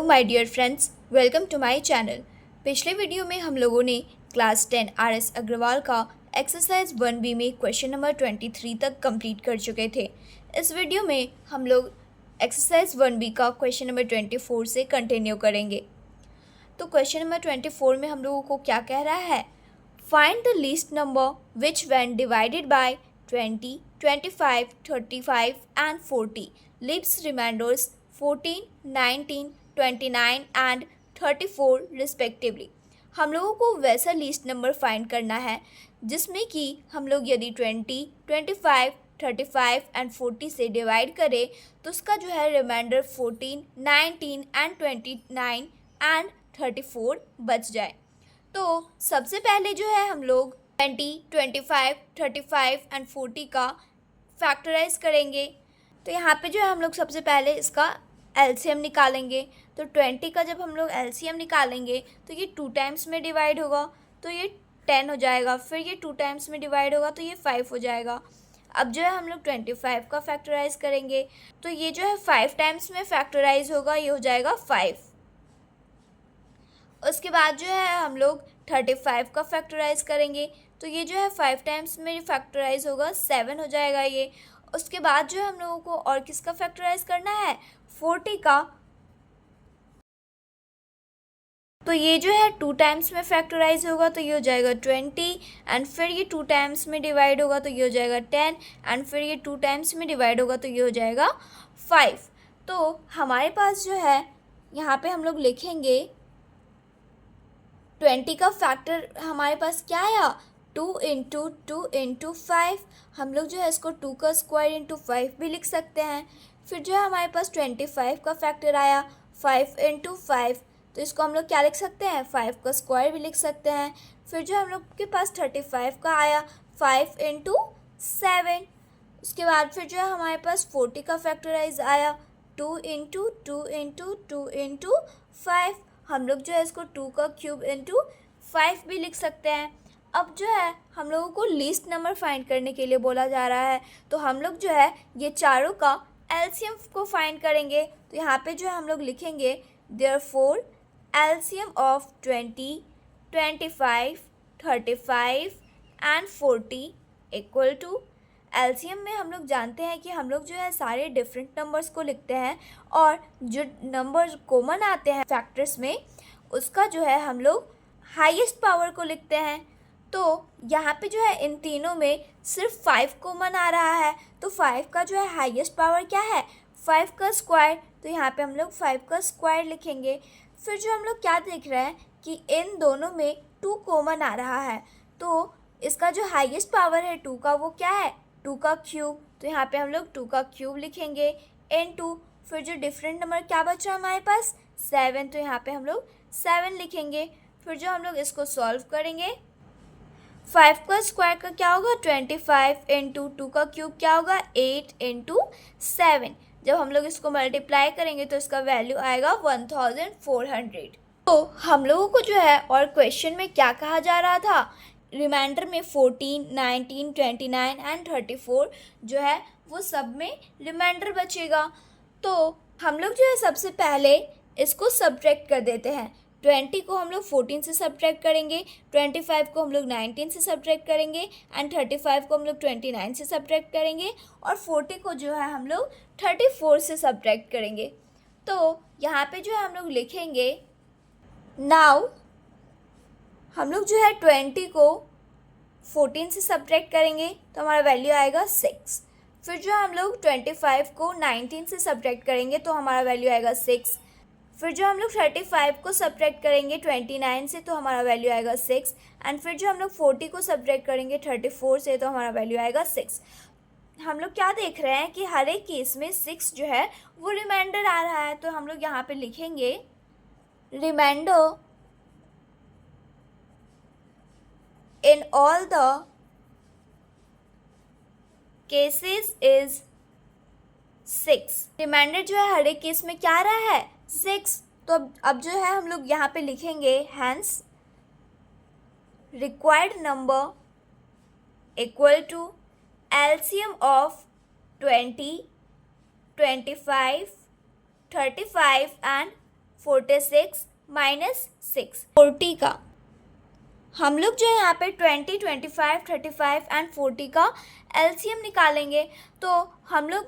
My dear friends, welcome to my channel. पिछले video में हम लोगों ने क्लास 10 आर.एस. अग्रवाल का एक्सरसाइज 1B में क्वेश्चन नंबर 23 तक कंप्लीट कर चुके थे। इस वीडियो में हम लोग एक्सरसाइज 1B का क्वेश्चन नंबर 24 से कंटिन्यू करेंगे। तो क्वेश्चन नंबर 24 में हम लोगों को क्या कह रहा है? Find the least number which when divided by 20, 25, 35 and 40 leaves remainders 14, 19, 29 and 34 respectively. हम लोगों को वैसा लीस्ट नंबर फाइंड करना है जिसमें कि हम लोग यदि 20, 25, 35 एंड 40 से डिवाइड करें तो उसका जो है रिमाइंडर 14, 19 एंड 29 एंड 34 बच जाए। तो सबसे पहले जो है हम लोग 20, 25, 35 एंड 40 का फैक्टराइज करेंगे। तो यहाँ पे जो है हम लोग सबसे पहले इसका एलसीएम निकालेंगे। तो 20 का जब हम लोग एलसीएम निकालेंगे तो ये 2 टाइम्स में डिवाइड होगा तो ये 10 हो जाएगा, फिर ये 2 टाइम्स में डिवाइड होगा तो ये 5 हो जाएगा। अब जो है हम लोग 25 का फैक्टराइज करेंगे तो ये जो है 5 टाइम्स में फैक्टराइज होगा, ये हो जाएगा 5। उसके बाद जो है हम लोग 35 का फैक्टराइज करेंगे तो ये जो है 5 टाइम्स में फैक्टराइज होगा, 7 हो जाएगा ये। उसके बाद जो है हम लोगों को और किसका फैक्टराइज करना है? 40 का। तो ये जो है 2 टाइम्स में फैक्टराइज होगा तो ये हो जाएगा 20 एंड फिर ये 2 टाइम्स में डिवाइड होगा तो ये हो जाएगा 10 एंड फिर ये 2 टाइम्स में डिवाइड होगा तो ये हो जाएगा 5। तो हमारे पास जो है यहाँ पे हम लोग लिखेंगे 20 का फैक्टर हमारे पास क्या आया? 2 इंटू 2 इंटू 5। हम लोग जो है इसको 2 का स्क्वायर इंटू 5 भी लिख सकते हैं। फिर जो है हमारे पास 25 का फैक्टर आया 5 इंटू 5, तो इसको हम लोग क्या लिख सकते हैं? 5 का स्क्वायर भी लिख सकते हैं। फिर जो हम लोग के पास 35 का आया 5 इंटू 7। उसके बाद फिर जो है हमारे पास 40 का फैक्टराइज आया 2 इंटू 2 इंटू 2 इंटू 5। हम लोग जो है इसको 2 का क्यूब इंटू 5 भी लिख सकते हैं। अब जो है हम लोगों को लीस्ट नंबर फाइंड करने के लिए बोला जा रहा है तो हम लोग जो है ये चारों का एलसीएम को फाइंड करेंगे। तो यहाँ पे जो है हम लोग लिखेंगे therefore LCM of 20, 25, 35 and 40 equal to. LCM में हम लोग जानते हैं कि हम लोग जो है सारे डिफरेंट नंबर्स को लिखते हैं और जो नंबर कॉमन आते हैं फैक्टर्स में उसका जो है हम लोग हाईएस्ट पावर को लिखते हैं। तो यहाँ पे जो है इन तीनों में सिर्फ 5 कॉमन आ रहा है तो 5 का जो है हाईएस्ट पावर क्या है? 5 का स्क्वायर। तो यहाँ पे हम लोग 5 का स्क्वायर लिखेंगे। फिर जो हम लोग क्या देख रहे हैं कि इन दोनों में 2 कॉमन आ रहा है तो इसका जो हाईएस्ट पावर है 2 का वो क्या है? 2 का क्यूब। तो यहाँ पे हम लोग 2 का क्यूब लिखेंगे इनटू फिर जो डिफरेंट नंबर क्या बचा हमारे पास? 7। तो यहाँ पे हम लोग 7 लिखेंगे। फिर जो हम लोग इसको सॉल्व करेंगे 5 का स्क्वायर का क्या होगा? 25 इंटू 2 का क्यूब क्या होगा? 8 इंटू 7। जब हम लोग इसको मल्टीप्लाई करेंगे तो इसका वैल्यू आएगा 1400। तो हम लोगों को जो है और क्वेश्चन में क्या कहा जा रहा था? रिमाइंडर में 14, 19, 29 एंड 34 जो है वो सब में रिमाइंडर बचेगा। तो हम लोग जो है सबसे पहले इसको सब्ट्रैक्ट कर देते हैं। 20 को हम लोग 14 से सब्ट्रैक्ट करेंगे, 25 को हम लोग 19 से सब्ट्रैक्ट करेंगे एंड 35 को हम लोग 29 से सब्ट्रैक्ट करेंगे और 40 को जो है हम लोग 34 से सब्ट्रैक्ट करेंगे। तो यहाँ पे जो है हम लोग लिखेंगे नाउ हम लोग जो है 20 को 14 से सब्ट्रैक्ट करेंगे तो हमारा वैल्यू आएगा 6। फिर जो हम लोग 25 को 19 से सब्ट्रैक्ट करेंगे तो हमारा वैल्यू आएगा 6। फिर जो हम लोग 35 को सब्ट्रैक्ट करेंगे 29 से तो हमारा वैल्यू आएगा 6 एंड फिर जो हम लोग 40 को सब्ट्रैक्ट करेंगे 34 से तो हमारा वैल्यू आएगा 6। हम लोग क्या देख रहे हैं कि हर एक केस में 6 जो है वो रिमाइंडर आ रहा है। तो हम लोग यहाँ पे लिखेंगे remainder in all the cases is 6। Remainder जो है हर एक केस में क्या आ रहा है? 6। तो अब जो है हम लोग यहाँ पे लिखेंगे hence required number equal to LCM of 20, 25, 35 and 46 minus 6 40 का। हम लोग जो है यहाँ पे 20, 25, 35 एंड 40 का एलसीएम निकालेंगे। तो हम लोग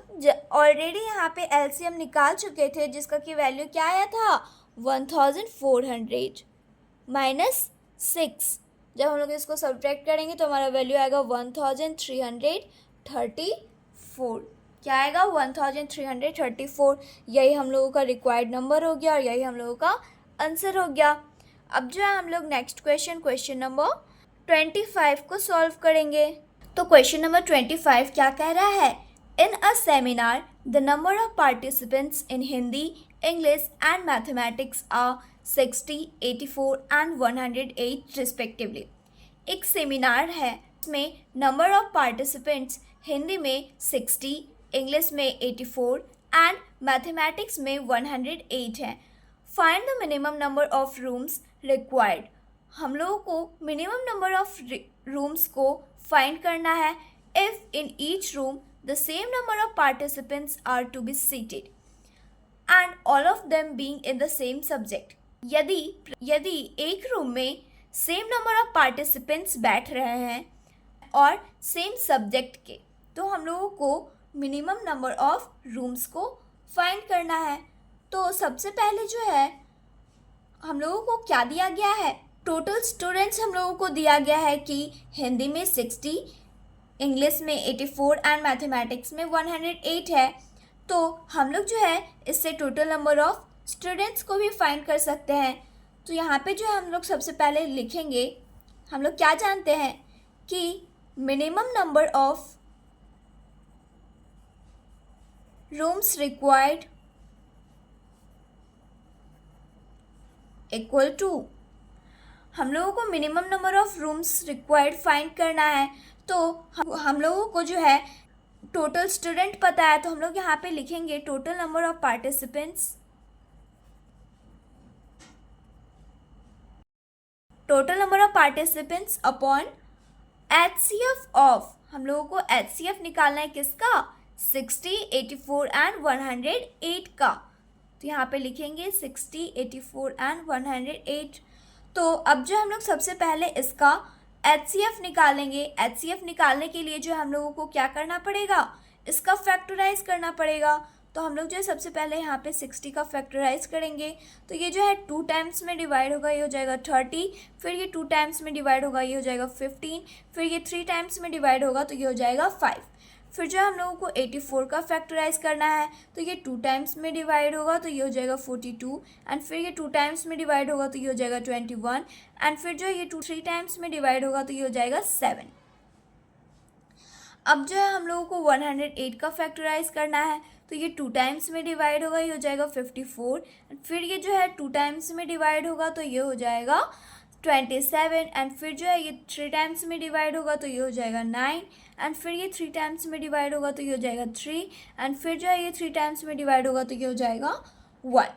ऑलरेडी यहाँ पे एलसीएम निकाल चुके थे, जिसका कि वैल्यू क्या आया था 1400 माइनस 6। जब हम लोग इसको सब्ट्रैक्ट करेंगे तो हमारा वैल्यू आएगा 1334। क्या आएगा 1334। यही हम लोगों का रिक्वायर्ड नंबर हो गया और यही हम लोगों का आंसर हो गया। अब जो है हम लोग नेक्स्ट क्वेश्चन नंबर 25 को सॉल्व करेंगे। तो क्वेश्चन नंबर 25 क्या कह रहा है, in a seminar the number of participants in Hindi, English and mathematics are 60, 84 and 108 respectively. एक सेमिनार है, इसमें नंबर ऑफ पार्टिसिपेंट्स हिंदी में 60, इंग्लिश में 84 एंड मैथमेटिक्स में 108 है। Find the minimum number of rooms required. हम लोगों को मिनिमम नंबर ऑफ रूम्स को फाइंड करना है if in each room the same number of participants are to be seated and all of them being in the same subject. यदि एक room में same number of participants बैठ रहे हैं और सेम सब्जेक्ट के, तो हम लोगों को मिनिमम नंबर ऑफ रूम्स को फाइंड करना है। तो सबसे पहले जो है हम लोगों को क्या दिया गया है, टोटल स्टूडेंट्स हम लोगों को दिया गया है कि हिंदी में 60, इंग्लिश में 84 एंड मैथमेटिक्स में 108 है। तो हम लोग जो है इससे टोटल नंबर ऑफ स्टूडेंट्स को भी फाइंड कर सकते हैं। तो यहाँ पे जो है हम लोग सबसे पहले लिखेंगे, हम लोग क्या जानते हैं कि minimum number of rooms required equal to, हम लोगों को minimum number of rooms required find करना है। तो हम लोगों को जो है टोटल स्टूडेंट पता है, तो हम लोग यहाँ पे लिखेंगे total number of participants, total number of participants upon HCF of, हम लोगों को HCF निकालना है किसका, 60, 84 एंड 108 का। तो यहाँ पे लिखेंगे 60, 84 एंड 108। तो अब जो हम लोग सबसे पहले इसका HCF निकालेंगे। HCF निकालने के लिए जो हम लोगों को क्या करना पड़ेगा, इसका फैक्टराइज करना पड़ेगा। तो हम लोग जो है सबसे पहले यहाँ पे 60 का फैक्टराइज करेंगे। तो ये जो है 2 टाइम्स में डिवाइड होगा, ये हो जाएगा 30, फिर ये 2 टाइम्स में डिवाइड होगा, ये हो जाएगा 15, फिर ये 3 टाइम्स में डिवाइड होगा तो ये हो जाएगा 5। फिर जो हम लोगों को 84 का फैक्टराइज करना है, तो ये 2 टाइम्स में डिवाइड होगा तो ये हो जाएगा 42, एंड फिर ये 2 टाइम्स में डिवाइड होगा तो ये हो जाएगा 21, एंड फिर जो ये 3 टाइम्स में डिवाइड होगा तो ये हो जाएगा 7। अब जो है हम लोगों को 108 का फैक्टराइज करना है, तो ये 2 टाइम्स में डिवाइड होगा, ये हो जाएगा 54, फिर ये जो है 2 टाइम्स में डिवाइड होगा तो ये हो जाएगा 27, एंड फिर जो है ये 3 टाइम्स में डिवाइड होगा तो ये हो जाएगा 9, एंड फिर ये 3 टाइम्स में डिवाइड होगा तो ये हो जाएगा 3, एंड फिर जो है ये 3 टाइम्स में डिवाइड होगा तो ये हो जाएगा 1।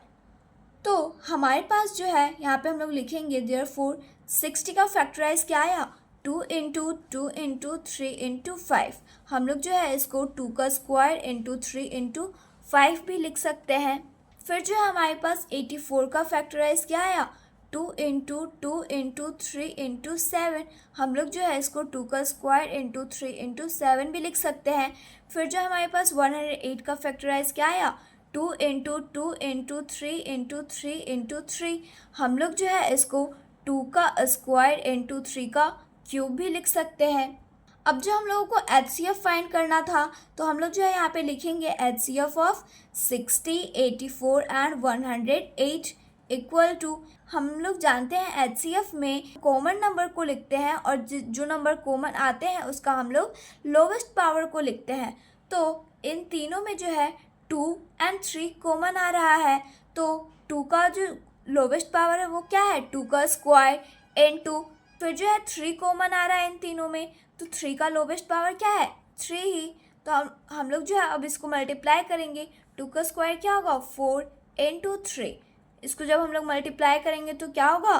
तो हमारे पास जो है यहाँ पे हम लोग लिखेंगे देयरफॉर 60 का फैक्टराइज क्या आया, 2 इंटू 2 इंटू 3 इंटू 5। हम लोग जो है इसको 2 का स्क्वायर इंटू 3 इंटू 5 भी लिख सकते हैं। फिर जो है हमारे पास 84 का फैक्टराइज क्या आया, 2 इंटू 2 इंटू 3 इंटू 7। हम लोग जो है इसको 2 का स्क्वायर इंटू 3 इंटू 7 भी लिख सकते हैं। फिर जो हमारे पास 108 का फैक्टराइज क्या आया, 2 इंटू 2 इंटू 3 इंटू 3 इंटू 3। हम लोग जो है इसको 2 का स्क्वायर इंटू 3 का क्यूब भी लिख सकते हैं। अब जो हम लोगों को HCF फाइंड करना था, तो हम लोग जो है यहाँ पे लिखेंगे HCF of 60, 84 and 108 equal to, हम लोग जानते हैं HCF में कॉमन नंबर को लिखते हैं और जो नंबर कॉमन आते हैं उसका हम लोग लोवेस्ट पावर को लिखते हैं। तो इन तीनों में जो है 2 एंड 3 कॉमन आ रहा है, तो 2 का जो लोवेस्ट पावर है वो क्या है, 2 का स्क्वायर इनटू, फिर जो है 3 कॉमन आ रहा है इन तीनों में, तो 3 का लोवेस्ट पावर क्या है, 3 ही। तो हम लोग जो है अब इसको मल्टीप्लाई करेंगे, 2 का स्क्वायर क्या होगा, 4 इंटू 3। इसको जब हम लोग मल्टीप्लाई करेंगे तो क्या होगा,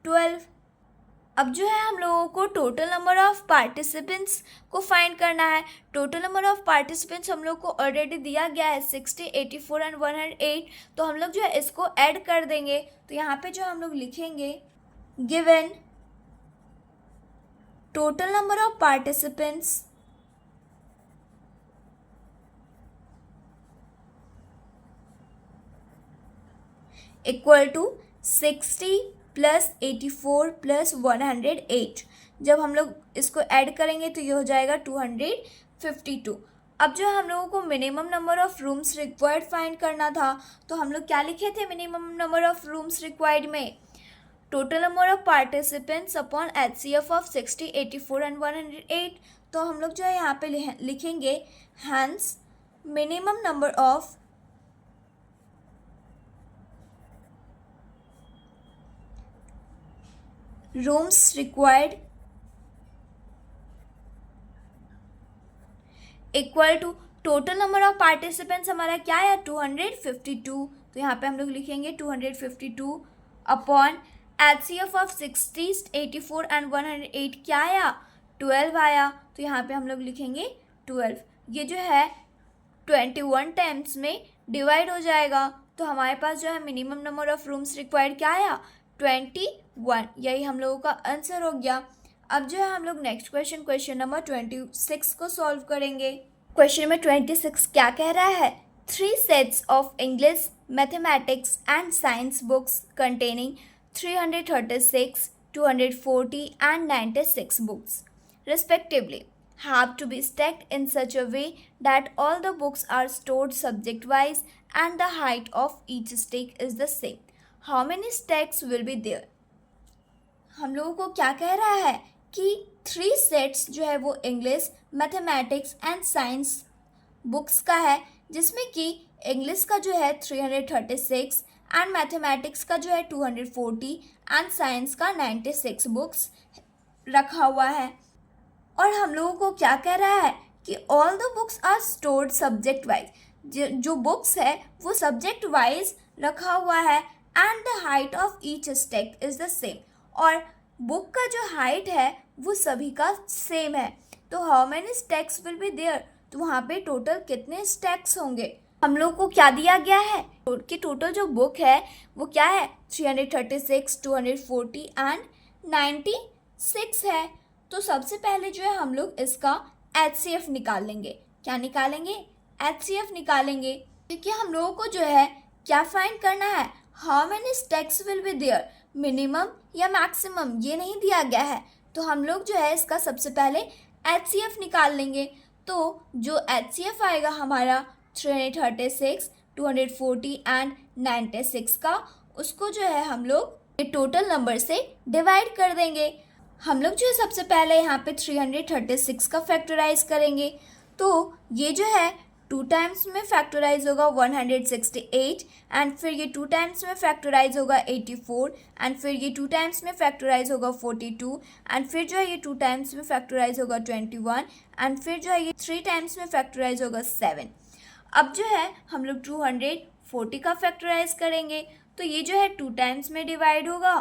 12। अब जो है हम लोगों को टोटल नंबर ऑफ पार्टिसिपेंट्स को फाइंड करना है। टोटल नंबर ऑफ पार्टिसिपेंट्स हम लोग को ऑलरेडी दिया गया है 60, 84 एंड 108। तो हम लोग जो है इसको ऐड कर देंगे। तो यहाँ पे जो हम लोग लिखेंगे given total number of participants equal to 60 plus 84 plus 108। जब हम लोग इसको ऐड करेंगे तो ये हो जाएगा 252। अब जो हम लोगों को minimum number of rooms required find करना था, तो हम लोग क्या लिखे थे minimum number of rooms required में? Total number of participants upon HCF of 60, 84 and 108। तो हम लोग जो है यहाँ पे लिखेंगे hence minimum number of rooms required equal to total number of participants हमारा क्या है 252। तो यहाँ पे हम लोग लिखेंगे 252 अपॉन HCF ऑफ 60, 84 एंड 108 क्या आया 12 आया। तो यहाँ पे हम लोग लिखेंगे 12। ये जो है 21 टाइम्स में डिवाइड हो जाएगा। तो हमारे पास जो है minimum number of rooms required क्या आया 21। यही हम लोगों का आंसर हो गया। अब जो है हम लोग नेक्स्ट क्वेश्चन नंबर 26 को सॉल्व करेंगे। क्वेश्चन नंबर 26 क्या कह रहा है? 3 sets of English, mathematics and science books containing 336, 240 and 96 books respectively have to be stacked in such a way that all the books are stored subject wise and the height of each stack is the same. How many stacks will be there? हम लोगों को क्या कह रहा है कि 3 sets जो है वो English, mathematics and science books का है, जिसमें कि इंग्लिश का जो है 336 एंड मैथमेटिक्स का जो है 240 एंड साइंस का 96 बुक्स रखा हुआ है। और हम लोगों को क्या कह रहा है कि all the books are stored subject wise. जो बुक्स है वो सब्जेक्ट वाइज रखा हुआ है and the height of each stack is the same. और बुक का जो हाइट है वो सभी का सेम है। तो how many stacks will be there? तो वहाँ पे टोटल कितने स्टैक्स होंगे? हम लोग को क्या दिया गया है कि टोटल जो बुक है वो क्या है 336, 240 एंड 96 है। तो सबसे पहले जो है हम लोग इसका HCF निकाल लेंगे। क्या निकालेंगे? HCF निकालेंगे, क्योंकि हम लोगों को जो है क्या फाइंड करना है, how many stacks will be there, minimum या मैक्सिमम, ये नहीं दिया गया है। तो हम लोग जो है इसका सबसे पहले HCF निकाल लेंगे। तो जो HCF आएगा हमारा 336, 240 एंड 96 का, उसको जो है हम लोग ये टोटल नंबर से डिवाइड कर देंगे। हम लोग जो है सबसे पहले यहाँ पे 336 का फैक्टराइज करेंगे। तो ये जो है 2 टाइम्स में फैक्टराइज होगा 168 एंड फिर ये 2 टाइम्स में फैक्टराइज होगा 84 एंड फिर ये 2 टाइम्स में फैक्टराइज होगा 42 एंड फिर जो है ये 2 टाइम्स में फैक्टराइज होगा 21 एंड फिर जो है ये 3 टाइम्स में फैक्टराइज होगा 7। अब जो है हम लोग 240 का फैक्टराइज करेंगे। तो ये जो है 2 टाइम्स में डिवाइड होगा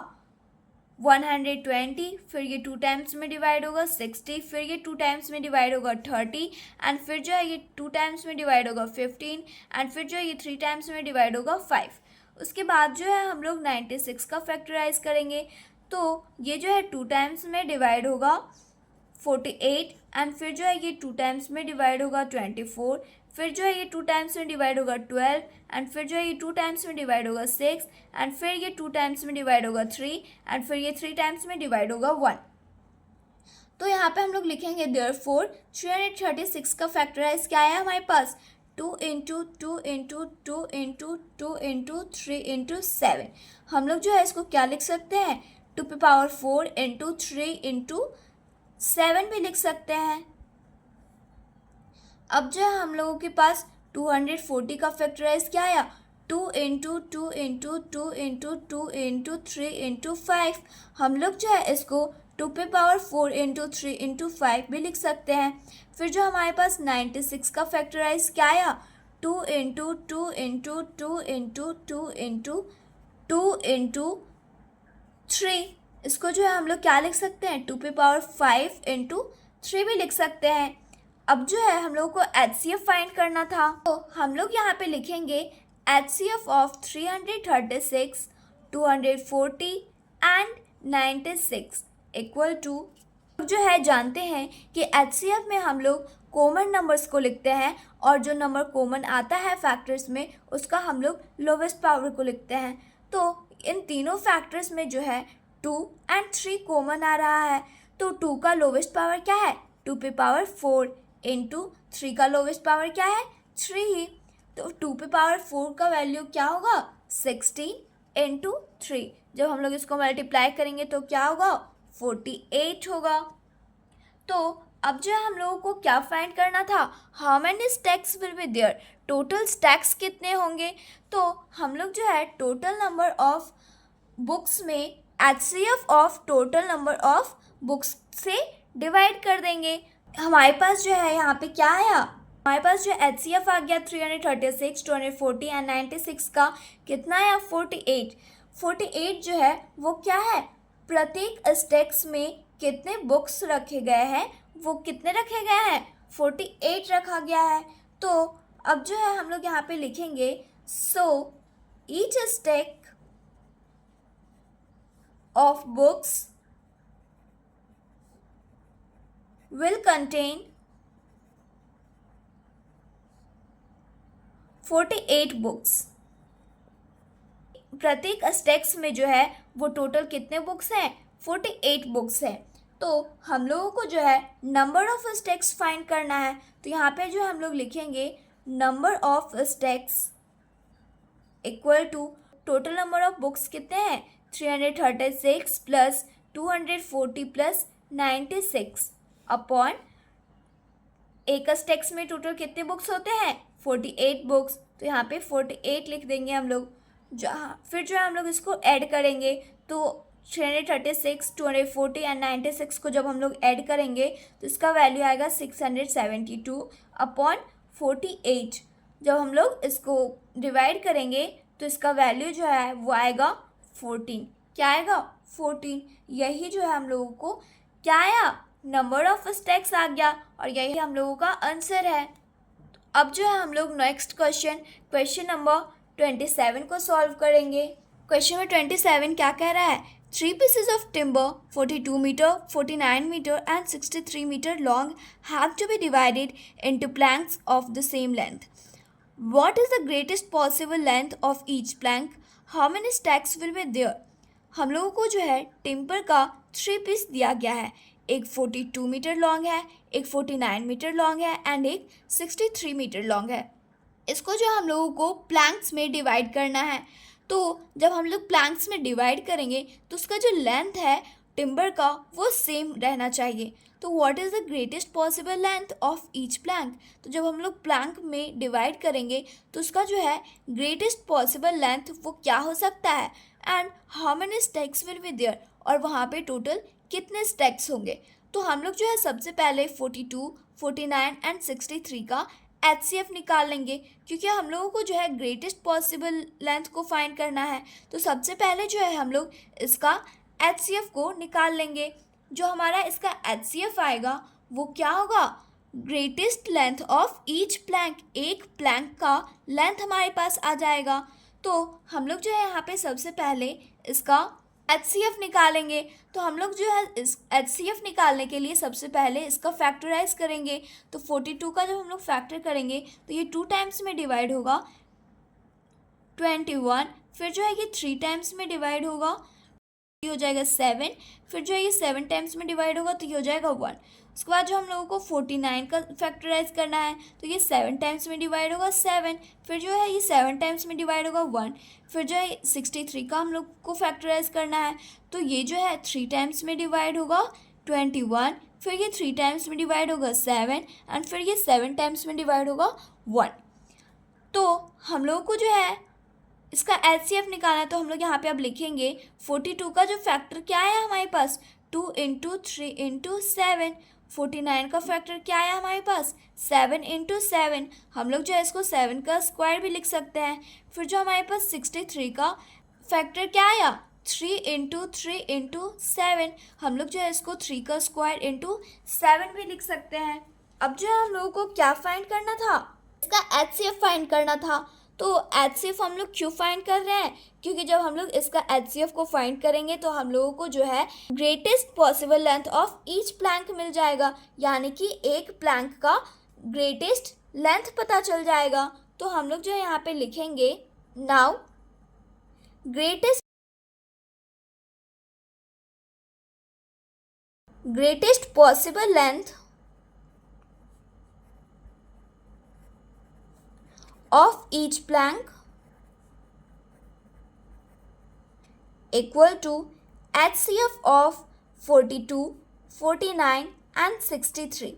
120, फिर ये 2 टाइम्स में डिवाइड होगा 60, फिर ये 2 टाइम्स में डिवाइड होगा 30 एंड फिर जो है ये 2 टाइम्स में डिवाइड होगा 15 एंड फिर जो है ये 3 टाइम्स में डिवाइड होगा 5। उसके बाद जो है हम लोग 96 का फैक्टराइज करेंगे। तो ये जो है 2 टाइम्स में डिवाइड होगा 48 एंड फिर जो है ये 2 टाइम्स में डिवाइड होगा 24, फिर जो है ये 2 टाइम्स में डिवाइड होगा 12 एंड फिर जो है ये 2 टाइम्स में डिवाइड होगा 6 एंड फिर ये 2 टाइम्स में डिवाइड होगा 3 एंड फिर ये 3 टाइम्स में डिवाइड होगा 1। तो यहाँ पे हम लोग लिखेंगे देयरफॉर 336 का फैक्टराइज क्या है हमारे पास 2 into 2 into 2 into 2 into 3 into 7। हम लोग जो है इसको क्या लिख सकते हैं 2 पे पावर 4 इंटू 3 इंटू 7 भी लिख सकते हैं। अब जो है हम लोगों के पास 240 का फैक्टराइज क्या आया 2 into 2 into 2 into 2 into 3 into 5। हम लोग जो है इसको 2 पे पावर 4 इंटू 3 इंटू 5 भी लिख सकते हैं। फिर जो हमारे पास 96 का फैक्टराइज क्या आया 2 into 2 into 2 into 2 into 2 into 3 इसको जो है हम लोग क्या लिख सकते हैं, 2^5 इंटू 3 भी लिख सकते हैं। अब जो है हम लोग को HCF फाइंड करना था, तो हम लोग यहाँ पे लिखेंगे HCF of 336, 240 and 96 equal to, जो है जानते हैं कि HCF में हम लोग कॉमन नंबर्स को लिखते हैं और जो नंबर कॉमन आता है फैक्टर्स में उसका हम लोग लोवेस्ट पावर को लिखते हैं। तो इन तीनों फैक्टर्स में जो है 2 एंड 3 कॉमन आ रहा है, तो 2 का लोवेस्ट पावर क्या है, 2^4 इंटू 3 का लोवेस्ट पावर क्या है, 3 ही। तो 2^4 का वैल्यू क्या होगा, 16 इंटू 3। जब हम लोग इसको मल्टीप्लाई करेंगे तो क्या होगा, 48 होगा। तो अब जो है हम लोगों को क्या फाइंड करना था, how many stacks will be there, total stacks कितने होंगे। तो हम लोग जो है टोटल नंबर ऑफ बुक्स में HCF of total number of books से डिवाइड कर देंगे। हमारे पास जो है यहाँ पे क्या आया, हमारे पास जो HCF आ गया 336, 240 एंड 96 का कितना आया, 48। 48 जो है वो क्या है, प्रत्येक स्टैक्स में कितने बुक्स रखे गए हैं, वो कितने रखे गए हैं, 48 रखा गया है। तो अब जो है हम लोग यहाँ पे लिखेंगे, so each stack of books will contain 48 books. प्रत्येक स्टैक्स में जो है वो टोटल कितने बुक्स हैं, 48 बुक्स हैं। तो हम लोगों को जो है नंबर ऑफ स्टैक्स फाइंड करना है, तो यहाँ पे जो हम लोग लिखेंगे number of stacks equal to total number of books कितने हैं, 336 प्लस 240 प्लस 96 अपॉन एक स्टैक्स में टोटल कितने बुक्स होते हैं, 48 बुक्स। तो यहाँ पे 48 लिख देंगे हम लोग। जहाँ फिर जो है हम लोग इसको ऐड करेंगे, तो 336, 240 एंड 96 को जब हम लोग ऐड करेंगे तो इसका वैल्यू आएगा 672 अपॉन 48। जब हम लोग इसको डिवाइड करेंगे तो इसका वैल्यू जो है वो आएगा 14। क्या आएगा, 14। यही जो है हम लोगों को क्या आया, नंबर ऑफ स्टैक्स आ गया, और यही हम लोगों का आंसर है। अब जो है हम लोग नेक्स्ट क्वेश्चन नंबर 27 को सॉल्व करेंगे। क्वेश्चन नंबर 27 क्या कह रहा है, 3 pieces of timber 42 meter, 49 meter and 63 meter long have to be divided into planks of the same length. What is the greatest possible length of each plank? How many stacks will be there? हम लोगों को जो है timber का 3 piece दिया गया है, एक 42 मीटर लॉन्ग है, एक 49 मीटर लॉन्ग है एंड एक 63 मीटर लॉन्ग है। इसको जो हम लोगों को प्लैंक्स में डिवाइड करना है। तो जब हम लोग प्लैंक्स में डिवाइड करेंगे तो उसका जो लेंथ है टिम्बर का वो सेम रहना चाहिए। तो what is the greatest possible length of each plank, तो जब हम लोग प्लैंक में डिवाइड करेंगे तो उसका जो है ग्रेटेस्ट पॉसिबल लेंथ वो क्या हो सकता है, and how many stacks will be there, और वहाँ पे टोटल कितने स्टैक्स होंगे। तो हम लोग जो है सबसे पहले 42, 49 एंड 63 का HCF निकाल लेंगे, क्योंकि हम लोगों को जो है ग्रेटेस्ट पॉसिबल लेंथ को फाइंड करना है। तो सबसे पहले जो है हम लोग इसका HCF को निकाल लेंगे। जो हमारा इसका HCF आएगा वो क्या होगा, greatest length of each plank, एक प्लैंक का लेंथ हमारे पास आ जाएगा। तो हम लोग जो है यहाँ पे सबसे पहले इसका HCF निकालेंगे। तो हम लोग जो है इस HCF निकालने के लिए सबसे पहले इसका फैक्टराइज करेंगे। तो 42 का जब हम लोग फैक्टर करेंगे तो ये 2 टाइम्स में डिवाइड होगा 21, फिर जो है ये 3 टाइम्स में डिवाइड होगा, ये हो जाएगा 7, फिर जो है ये 7 टाइम्स में डिवाइड होगा तो ये हो जाएगा 1। उसके बाद जो हम लोगों को 49 का फैक्टराइज करना है तो ये 7 टाइम्स में डिवाइड होगा 7, फिर जो है ये 7 टाइम्स में डिवाइड होगा 1, फिर जो है 63 का हम लोग को फैक्टराइज करना है तो ये जो है 3 टाइम्स में डिवाइड होगा 21, फिर ये 3 टाइम्स में डिवाइड होगा 7 एंड फिर ये 7 टाइम्स में डिवाइड होगा 1। तो हम लोगों को जो है इसका HCF निकालना है। तो हम लोग यहाँ पे अब लिखेंगे 42 का जो फैक्टर क्या आया हमारे पास, 2 इंटू 3 इंटू 7। 49 का फैक्टर क्या आया हमारे पास, 7 इंटू 7। हम लोग जो है इसको 7 का स्क्वायर भी लिख सकते हैं। फिर जो हमारे पास 63 का फैक्टर क्या आया, 3 इंटू 3 इंटू 7, हम लोग जो है इसको 3 का स्क्वायर इंटू 7 भी लिख सकते हैं। अब जो है हम लोगों को क्या फाइंड करना था, इसका HCF फाइंड करना था। तो HCF हम लोग क्यों फाइंड कर रहे हैं, क्योंकि जब हम लोग इसका HCF को फाइंड करेंगे तो हम लोगों को जो है greatest possible length of each plank मिल जाएगा, यानी कि एक प्लैंक का ग्रेटेस्ट लेंथ पता चल जाएगा। तो हम लोग जो है यहाँ पे लिखेंगे now greatest possible length of each plank equal to HCF of 42, 49 and 63।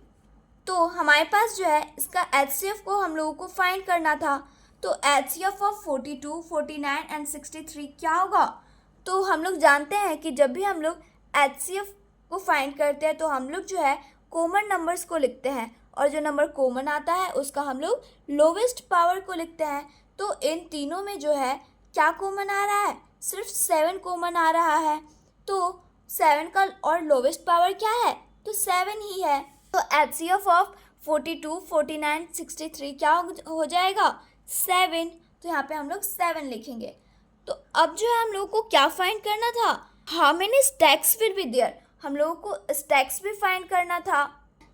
तो हमारे पास जो है इसका HCF को हम लोगों को फाइंड करना था। तो HCF ऑफ 42, 49 एंड 63 क्या होगा। तो हम लोग जानते हैं कि जब भी हम लोग HCF को फाइंड करते हैं तो हम लोग जो है कॉमन नंबर्स को लिखते हैं, और जो नंबर कॉमन आता है उसका हम लोग लोवेस्ट पावर को लिखते हैं। तो इन तीनों में जो है क्या कॉमन आ रहा है, सिर्फ 7 कॉमन आ रहा है। तो 7 का और लोवेस्ट पावर क्या है, तो 7 ही है। तो HCF ऑफ 42, 49, 63 क्या हो जाएगा, 7। तो यहाँ पे हम लोग 7 लिखेंगे। तो अब जो है हम लोगों को क्या फाइंड करना था, how many stacks will be there, हम लोगों को स्टैक्स भी फाइंड करना था।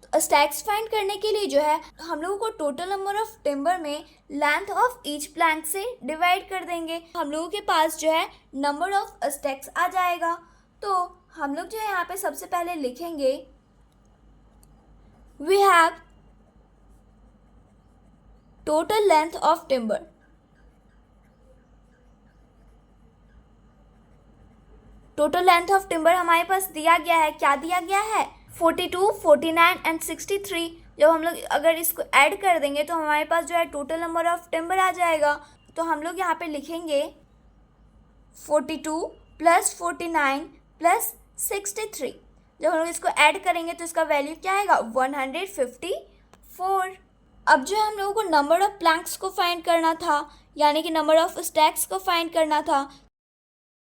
तो स्टैक्स फाइंड करने के लिए जो है हम लोगों को टोटल नंबर ऑफ टिम्बर में लेंथ ऑफ ईच प्लैंक से डिवाइड कर देंगे। हम लोगों के पास जो है नंबर ऑफ स्टैक्स आ जाएगा। तो हम लोग जो है यहाँ पे सबसे पहले लिखेंगे we have total length of timber. Total length of timber हमारे पास दिया गया है, क्या दिया गया है, 42, 49 एंड 63। जब हम लोग अगर इसको ऐड कर देंगे तो हमारे पास जो है टोटल नंबर ऑफ टिम्बर आ जाएगा। तो हम लोग यहाँ पे लिखेंगे 42 प्लस 49 प्लस 63। जब हम लोग इसको ऐड करेंगे तो इसका वैल्यू क्या आएगा, 154। अब जो है हम लोगों को नंबर ऑफ प्लैंक्स को फाइंड करना था, यानी कि नंबर ऑफ स्टैक्स को फाइंड करना था।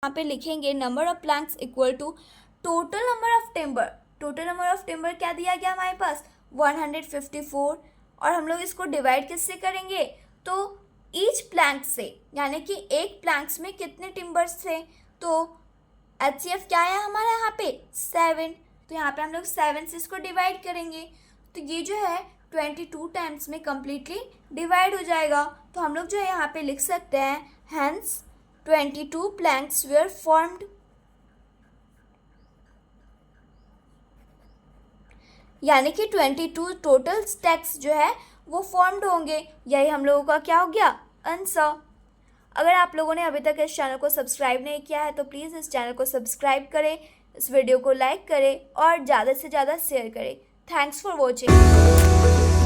यहाँ पे लिखेंगे number of planks equal to total number of timber. Total number of timber क्या दिया गया हमारे पास, 154। और हम लोग इसको डिवाइड किससे करेंगे, तो ईच प्लैंक से, यानी कि एक प्लैंक्स में कितने टिम्बर्स थे। तो HCF क्या है हमारा यहाँ पे, 7। तो यहाँ पे हम लोग 7 से इसको डिवाइड करेंगे तो ये जो है 22 टाइम्स में कम्प्लीटली डिवाइड हो जाएगा। तो हम लोग जो है यहाँ पे लिख सकते हैं हैंस 22 planks were formed, यानी कि 22 टोटल स्टैक्स जो है वो फॉर्म्ड होंगे। यही हम लोगों का क्या हो गया, आंसर। अगर आप लोगों ने अभी तक इस चैनल को सब्सक्राइब नहीं किया है तो प्लीज़ इस चैनल को सब्सक्राइब करें, इस वीडियो को लाइक करें और ज़्यादा से ज़्यादा शेयर करें। Thanks for watching.